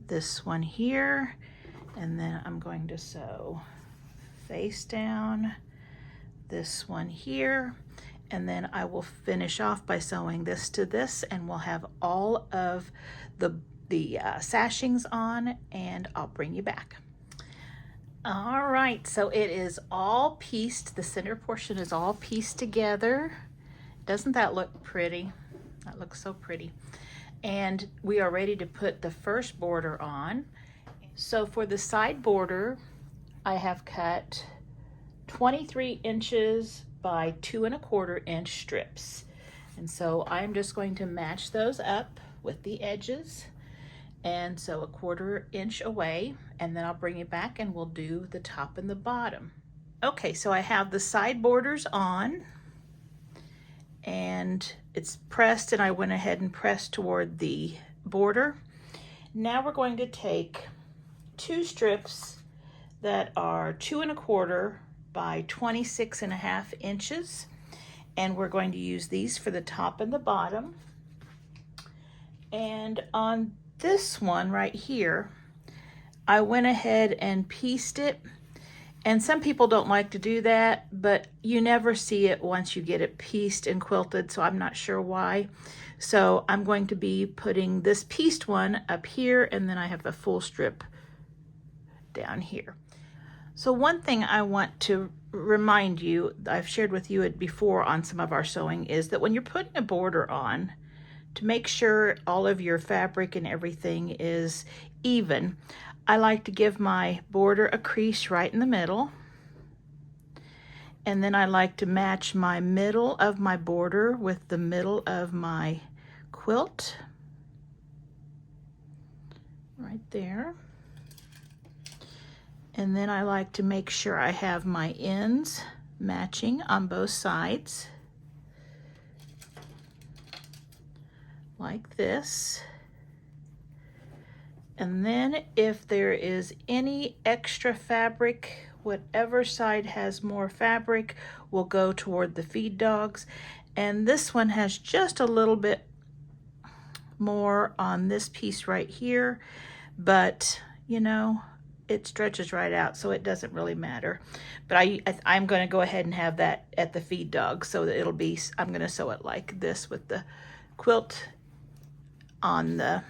this one here, and then I'm going to sew face down this one here, and then I will finish off by sewing this to this, and we'll have all of the sashings on, and I'll bring you back. All right, so it is all pieced. The center portion is all pieced together. Doesn't that look pretty? That looks so pretty. And we are ready to put the first border on. So for the side border, I have cut 23 inches by 2 1/4 inch strips. And so I'm just going to match those up with the edges. And so 1/4 inch away, and then I'll bring it back and we'll do the top and the bottom. Okay, so I have the side borders on, and it's pressed, and I went ahead and pressed toward the border. Now we're going to take 2 strips that are 2 1/4 by 26.5 inches, and we're going to use these for the top and the bottom. And on this one right here, I went ahead and pieced it, and some people don't like to do that, but you never see it once you get it pieced and quilted, so I'm not sure why. So I'm going to be putting this pieced one up here, and then I have a full strip down here. So one thing I want to remind you, I've shared with you it before on some of our sewing, is that when you're putting a border on, to make sure all of your fabric and everything is even, I like to give my border a crease right in the middle. And then I like to match my middle of my border with the middle of my quilt. Right there. And then I like to make sure I have my ends matching on both sides. Like this. And then if there is any extra fabric, whatever side has more fabric will go toward the feed dogs. And this one has just a little bit more on this piece right here, but you know, it stretches right out, so it doesn't really matter. But I'm going to go ahead and have that at the feed dog, so that it'll be, I'm going to sew it like this with the quilt on the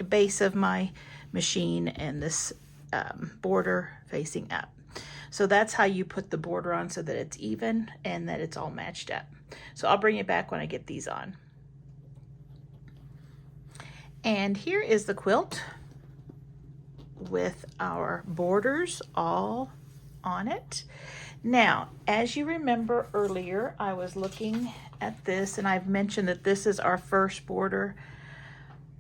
base of my machine and this border facing up. So that's how you put the border on, so that it's even and that it's all matched up. So I'll bring it back when I get these on. And here is the quilt with our borders all on it. Now, as you remember earlier, I was looking at this and I've mentioned that this is our first border.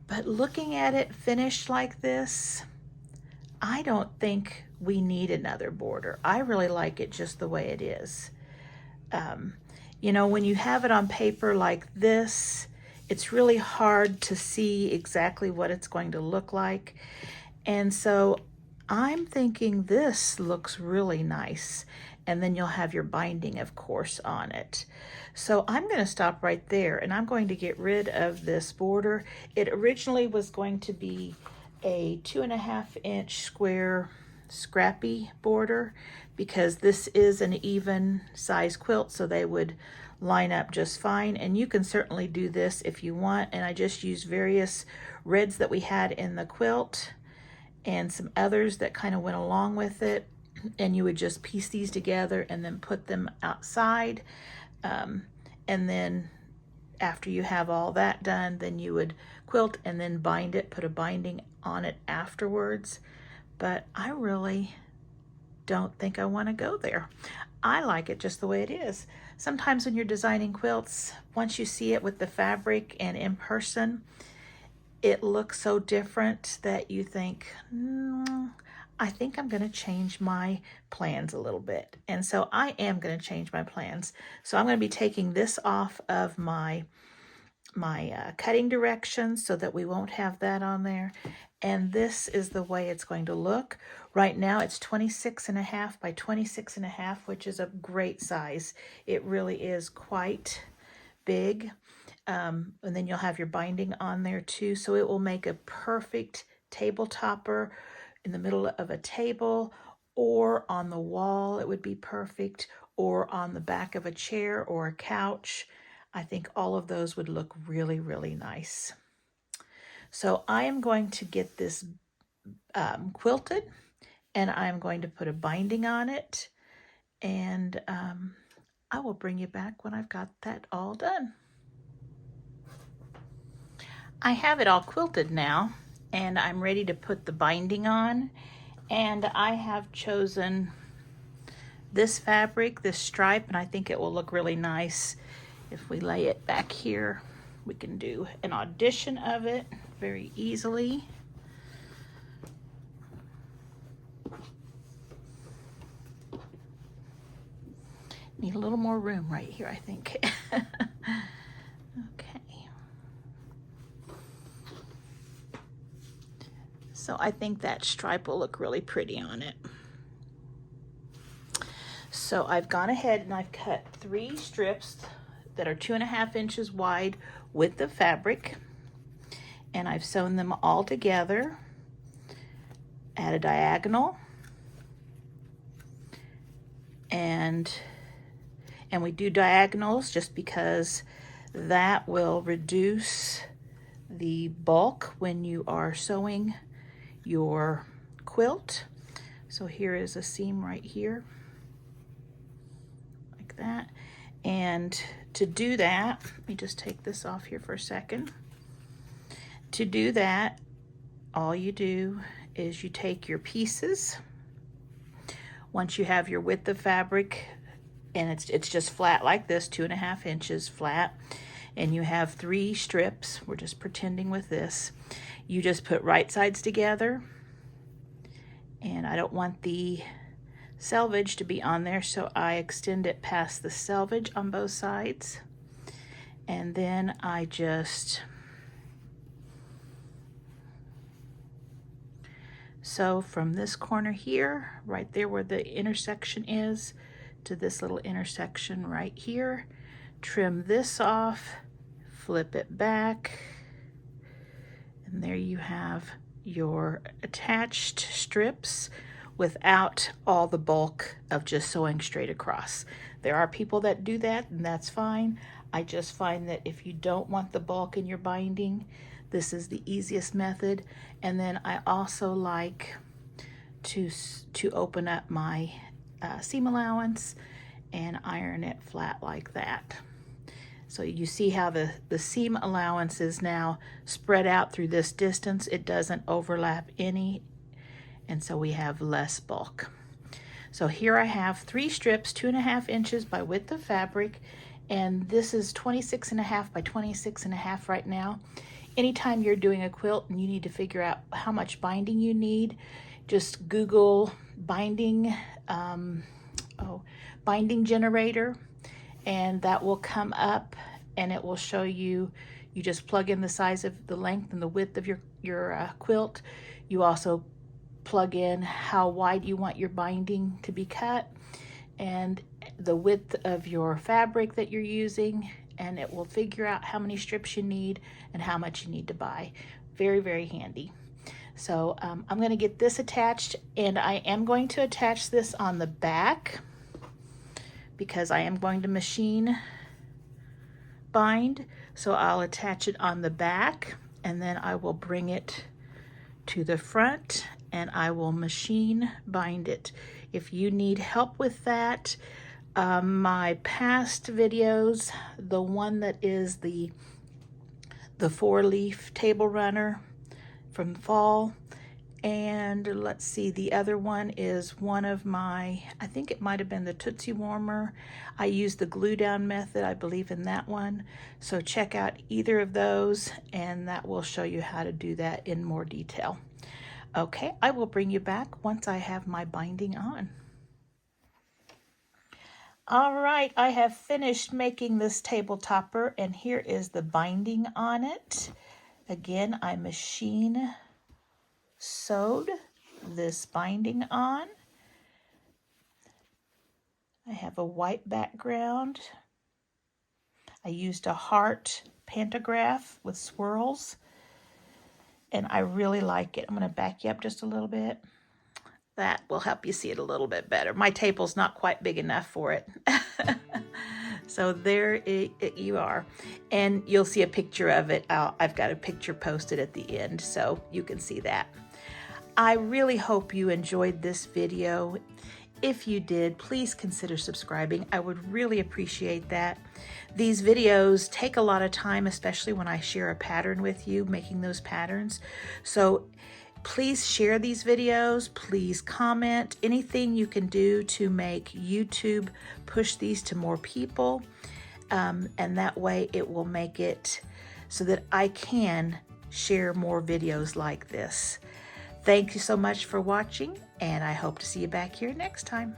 But looking at it finished like this, I don't think we need another border. I really like it just the way it is. You know, when you have it on paper like this, it's really hard to see exactly what it's going to look like. And so I'm thinking this looks really nice. And then you'll have your binding, of course, on it. So I'm going to stop right there, and I'm going to get rid of this border. It originally was going to be a 2.5-inch square scrappy border, because this is an even size quilt, so they would line up just fine. And you can certainly do this if you want. And I just used various reds that we had in the quilt and some others that kind of went along with it. And you would just piece these together and then put them outside. And then after you have all that done, then you would quilt and then bind it, put a binding on it afterwards. But I really don't think I want to go there. I like it just the way it is. Sometimes when you're designing quilts, once you see it with the fabric and in person, it looks so different that you think, I think I'm going to change my plans a little bit. And so I am going to change my plans. So I'm going to be taking this off of my cutting directions so that we won't have that on there. And this is the way it's going to look. Right now it's 26.5 by 26.5, which is a great size. It really is quite big. And then you'll have your binding on there too. So it will make a perfect table topper in the middle of a table, or on the wall it would be perfect, or on the back of a chair or a couch. I think all of those would look really, really nice. So I am going to get this quilted, and I'm going to put a binding on it, and I will bring you back when I've got that all done. I have it all quilted now, and I'm ready to put the binding on. And I have chosen this fabric, this stripe, and I think it will look really nice. If we lay it back here, we can do an audition of it very easily. Need a little more room right here, I think. Okay. So I think that stripe will look really pretty on it. So I've gone ahead and I've cut 3 strips that are 2.5 inches wide with the fabric, and I've sewn them all together at a diagonal, and we do diagonals just because that will reduce the bulk when you are sewing your quilt. So here is a seam right here, like that. And to do that, let me just take this off here for a second. To do that, all you do is you take your pieces. Once you have your width of fabric, and it's just flat like this, 2.5 inches flat, and you have 3 strips, we're just pretending with this, you just put right sides together, and I don't want the selvage to be on there, so I extend it past the selvage on both sides, and then I just sew from this corner here, right there where the intersection is, to this little intersection right here. Trim this off, flip it back, and there you have your attached strips without all the bulk of just sewing straight across. There are people that do that, and that's fine. I just find that if you don't want the bulk in your binding, this is the easiest method. And then I also like to open up my seam allowance and iron it flat like that. So you see how the seam allowance is now spread out through this distance. It doesn't overlap any, and so we have less bulk. So here I have 3 strips, 2.5 inches by width of fabric, and this is 26.5 by 26.5 right now. Anytime you're doing a quilt and you need to figure out how much binding you need, just Google binding, binding generator, and that will come up and it will show you. You just plug in the size of the length and the width of your quilt. You also plug in how wide you want your binding to be cut and the width of your fabric that you're using, and it will figure out how many strips you need and how much you need to buy. Very, very handy. So I'm going to get this attached, and I am going to attach this on the back because I am going to machine bind. So I'll attach it on the back, and then I will bring it to the front and I will machine bind it. If you need help with that, my past videos, the one that is the 4-leaf table runner from fall, and let's see, the other one is one of my, I think it might have been the Tootsie Warmer. I used the glue down method, I believe in that one. So check out either of those and that will show you how to do that in more detail. Okay, I will bring you back once I have my binding on. All right, I have finished making this table topper, and here is the binding on it. Again, I machine sewed this binding on. I have a white background. I used a heart pantograph with swirls, and I really like it. I'm going to back you up just a little bit. That will help you see it a little bit better. My table's not quite big enough for it. So there you are. And you'll see a picture of it. I've got a picture posted at the end so you can see that. I really hope you enjoyed this video. If you did, please consider subscribing. I would really appreciate that. These videos take a lot of time, especially when I share a pattern with you, making those patterns. So please share these videos, please comment, anything you can do to make YouTube push these to more people. And that way it will make it so that I can share more videos like this. Thank you so much for watching, and I hope to see you back here next time.